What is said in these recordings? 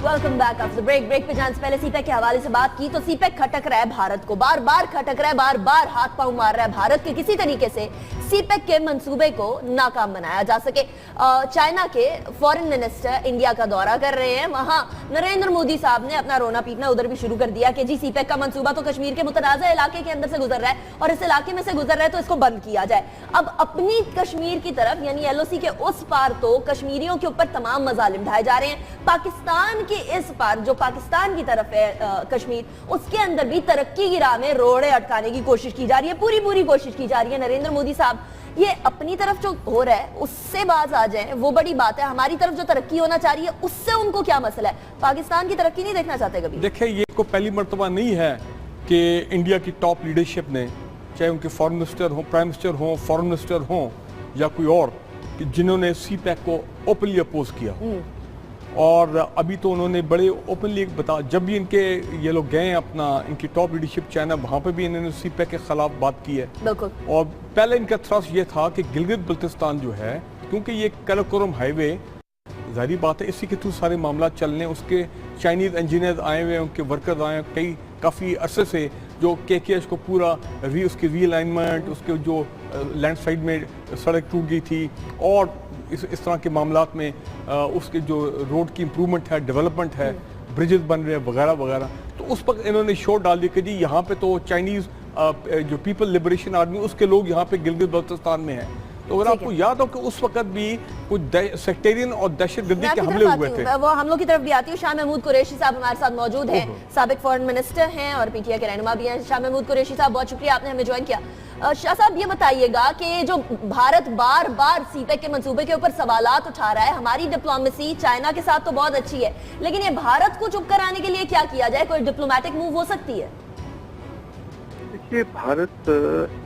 Welcome back after break पे जाने से पहले सीपेक के हवाले से बात की तो सीपेक खटक रहा है भारत को, बार बार खटक रहा है, बार बार हाथ पांव मार रहा है भारत के किसी तरीके से सीपेक के मंसूबे को नाकाम बनाया जा सके। चाइना के फॉरेन मिनिस्टर इंडिया का दौरा कर रहे हैं, वहां नरेंद्र मोदी साहब ने अपना रोना पीटना उधर भी शुरू कर दिया कि जी सीपेक का मंसूबा तो कश्मीर के मुतनाज़ा इलाके के अंदर से गुजर रहा है और इस इलाके में से गुजर रहा है तो इसको बंद किया जाए। अब अपनी कश्मीर की तरफ यानी एलओसी के उस पार तो कश्मीरियों के ऊपर तमाम मजालिम ढाए जा रहे हैं, पाकिस्तान के इस पार जो पाकिस्तान की तरफ है कश्मीर, उसके अंदर भी तरक्की की राह में रोड़े अटकाने की कोशिश की जा रही है, पूरी कोशिश की जा रही है। नरेंद्र मोदी साहब ये अपनी तरफ जो हो रहा है उससे बाज आ जाए वो बड़ी बात है, हमारी तरफ जो तरक्की होना चाह रही है उससे उनको क्या मसला है? पाकिस्तान की तरक्की नहीं देखना चाहते कभी? देखिए, ये को पहली मर्तबा नहीं है कि इंडिया की टॉप लीडरशिप ने, चाहे उनके फॉरेन मिनिस्टर हो, प्राइम मिनिस्टर हो, फॉरेन मिनिस्टर हो या कोई और, कि जिन्होंने सीपैक को ओपनली अपोज किया। और अभी तो उन्होंने बड़े ओपनली बता, जब भी इनके ये लोग गए अपना इनकी टॉप लीडरशिप चाइना, वहाँ पे भी इन्होंने सीपैक के खिलाफ बात की है। और पहले इनका थ्रस्ट ये था कि गिलगित बल्तिस्तान जो है, क्योंकि ये कराकोरम हाईवे, जाहिर बात है इसी के थ्रू सारे मामला चलने, उसके चाइनीज इंजीनियर आए हुए, उनके वर्कर्स आए हुए काफ़ी अरसे से, जो के को पूरा उसकी रीअलाइनमेंट, उसके जो लैंडस्लाइड में सड़क टूट गई थी और इस तरह के मामलात में उसके जो रोड की इम्प्रूवमेंट है, डेवलपमेंट है, ब्रिजेस बन रहे हैं वगैरह वगैरह, तो उस पर इन्होंने शोर डाल दिया कि जी यहाँ पे तो चाइनीज़ जो पीपल लिबरेशन आर्मी उसके लोग यहाँ पे गिलगित बल्तिस्तान में हैं। तो अगर आपको याद हो कि उस वक्त भी कुछ सेक्टेरियन और दहशतगर्दी के हमले हुए थे। वो हमलों की तरफ भी आती है। शाह महमूद कुरैशी साहब हमारे साथ मौजूद हैं, साबिक फॉरेन मिनिस्टर हैं और पीटीआई के रहनुमा भी हैं। शाह महमूद कुरैशी साहब, बहुत शुक्रिया आपने हमें ज्वाइन किया। शाह साहब, ये बताइएगा कि जो भारत बार बार सीपेक के मंसूबे के ऊपर सवालात उठा रहा है, हमारी डिप्लोमेसी चाइना के साथ तो बहुत अच्छी है, लेकिन ये भारत को चुप कराने के लिए क्या किया जाए? कोई डिप्लोमेटिक मूव हो सकती है? देखिए, भारत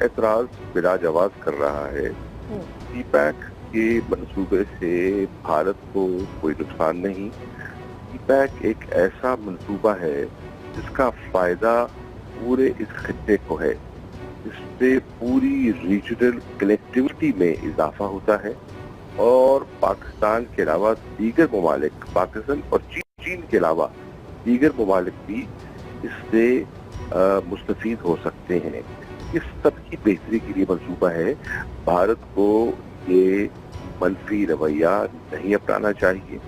एतराज बिला जवाब कर रहा है। सीपैक के मंसूबे से भारत को कोई नुकसान नहीं। सीपैक एक ऐसा मंसूबा है जिसका फायदा पूरे इस खित्ते को है। इससे पूरी रीजनल कनेक्टिविटी में इजाफा होता है और पाकिस्तान के अलावा दीगर ममालिक, पाकिस्तान और चीन के अलावा दीगर ममालिक भी इससे मुस्तफीद हो सकते हैं। इस सब की बेहतरी के लिए मंसूबा है। भारत को ये मनफी रवैया नहीं अपनाना चाहिए।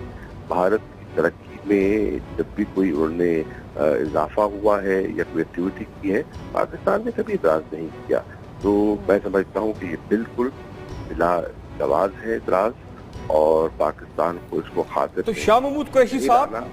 भारत की तरक्की में जब भी कोई उन्होंने इजाफा हुआ है या कोई एक्टिविटी की है, पाकिस्तान ने कभी इतराज नहीं किया। तो मैं समझता हूँ कि ये बिल्कुल बिला जवाज है इतराज, और पाकिस्तान को इसको खातिर। तो शाह महमूद कुरैशी साहब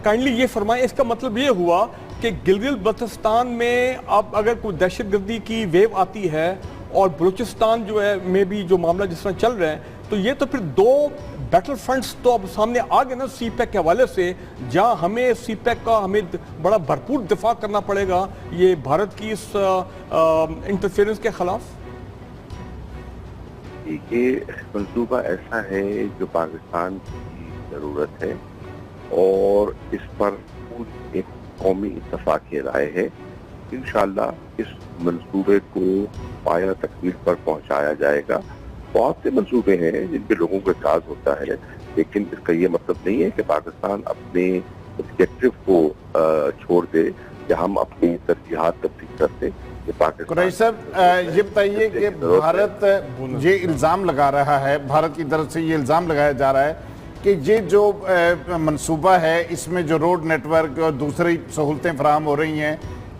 काइंडली ये फरमाएं, इसका मतलब ये हुआ कि गिलगित बल्तिस्तान में अब अगर कोई दहशतगर्दी की वेव आती है और बलूचिस्तान जो है में भी जो मामला जिस तरह चल रहे हैं, तो ये तो फिर दो बैटल फ्रंट्स तो अब सामने आ गए ना सीपैक के हवाले से, जहां हमें सीपैक का हमें बड़ा भरपूर दिफा करना पड़ेगा ये भारत की इस इंटरफेरेंस के खिलाफ। ये मंसूबा ऐसा है जो पाकिस्तान की जरूरत है और इस पर एक कौमी इत्तफाक़ी राय है। इंशाअल्लाह इस मंसूबे को पाया तकमील पर पहुंचाया जाएगा। बहुत से मंसूबे हैं जिन पे लोगों को एतराज होता है, लेकिन इसका ये मतलब नहीं है कि पाकिस्तान अपने ऑब्जेक्टिव को छोड़ दे या हम अपनी तरजीहात तब्दील कर दे। कुरैशी साहब, ये बताइए कि भारत ये इल्ज़ाम लगा रहा है, भारत की तरफ से ये इल्ज़ाम लगाया जा रहा है कि ये जो मंसूबा है इसमें जो रोड नेटवर्क और दूसरी सहूलतें फराहम हो रही हैं,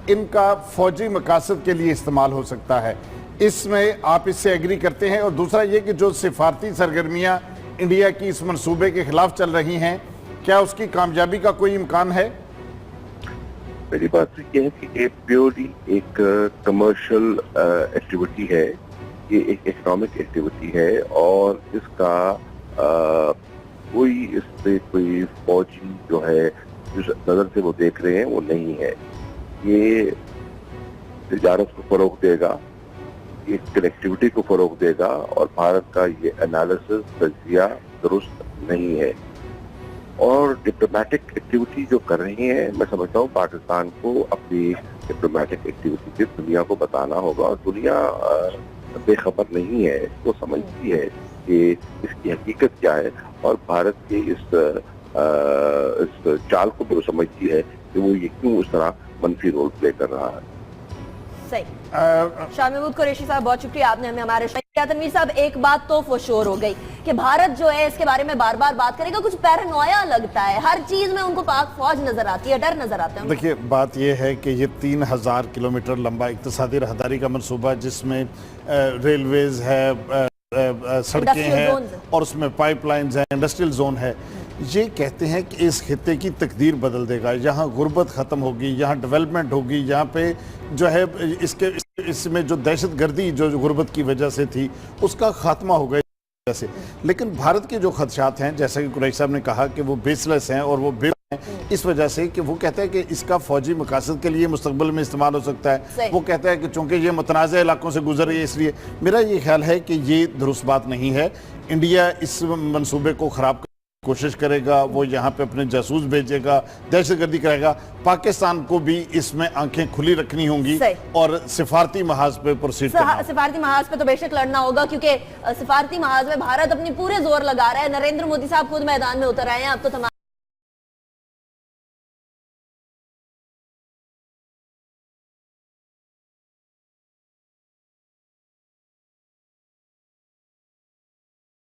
इनका फौजी मकासद के लिए इस्तेमाल हो सकता है। इसमें आप इससे एग्री करते हैं? और दूसरा ये कि जो सिफारती सरगर्मियाँ इंडिया की इस मंसूबे के खिलाफ चल रही हैं, क्या उसकी कामयाबी का कोई इम्कान है? मेरी बात यह है कि ये प्योरली एक कमर्शियल एक्टिविटी है, ये एक इकोनॉमिक एक्टिविटी है और इसका कोई इस पे कोई फौजी जो है जिस नजर से वो देख रहे हैं वो नहीं है। ये तिजारत को फरोग देगा, ये कनेक्टिविटी को फरोग देगा और भारत का ये एनालिसिस तजिया दुरुस्त नहीं है। और डिप्लोमेटिक एक्टिविटी जो कर रही है, मैं समझता हूँ पाकिस्तान को अपनी डिप्लोमेटिक एक्टिविटी से दुनिया को बताना होगा और दुनिया बेखबर नहीं है, वो समझती है कि इसकी हकीकत क्या है और भारत के इस इस चाल को वो समझती है कि वो ये क्यों उस तरह मनफी रोल प्ले कर रहा है। सही। शाह महमूद कुरैशी साहब, बहुत शुक्रिया, आपने हमें हमारे तनवीर साहब, एक बात तो फॉर हो गई कि भारत जो है इसके बारे में बार बार बात करेगा, कुछ पैरानोया लगता है, हर चीज में उनको पाक फौज नजर आती है, डर नजर आता है। देखिए बात यह है कि ये 3000 किलोमीटर लंबा इक्तिसादी राहदारी का मंसूबा, जिसमें रेलवेज है, सड़कें हैं और उसमें पाइपलाइंस हैं, इंडस्ट्रियल जोन है, ये कहते हैं कि इस खित्ते की तकदीर बदल देगा। यहाँ गुर्बत ख़त्म होगी, यहाँ डेवलपमेंट होगी, यहाँ पे जो है इसमें जो दहशतगर्दी जो गुर्बत की वजह से थी उसका खात्मा होगा जैसे। लेकिन भारत के जो खदशात हैं, जैसा कि कुरैशी साहब ने कहा कि वो बेसलेस हैं और वो इस वजह से कि वो कहता है कि इसका फौजी मकासद के लिए मुस्तकबिल में इस्तेमाल हो सकता है। वो कहता है कि चूंकि ये मुतनाज़ इलाकों से गुजर रही है, इसलिए मेरा ये ख्याल है कि ये दुरुस्त बात नहीं है। इंडिया इस मंसूबे को ख़राब कोशिश करेगा, वो यहाँ पे अपने जासूस भेजेगा, दहशतगर्दी करेगा। पाकिस्तान को भी इसमें आंखें खुली रखनी होंगी और सिफारती महाज पे प्रोसीड करना। सिफारती महाज पे तो बेशक लड़ना होगा, क्योंकि सिफारती महाज में भारत अपनी पूरे जोर लगा रहा है। नरेंद्र मोदी साहब खुद मैदान में उतर आए हैं। अब तो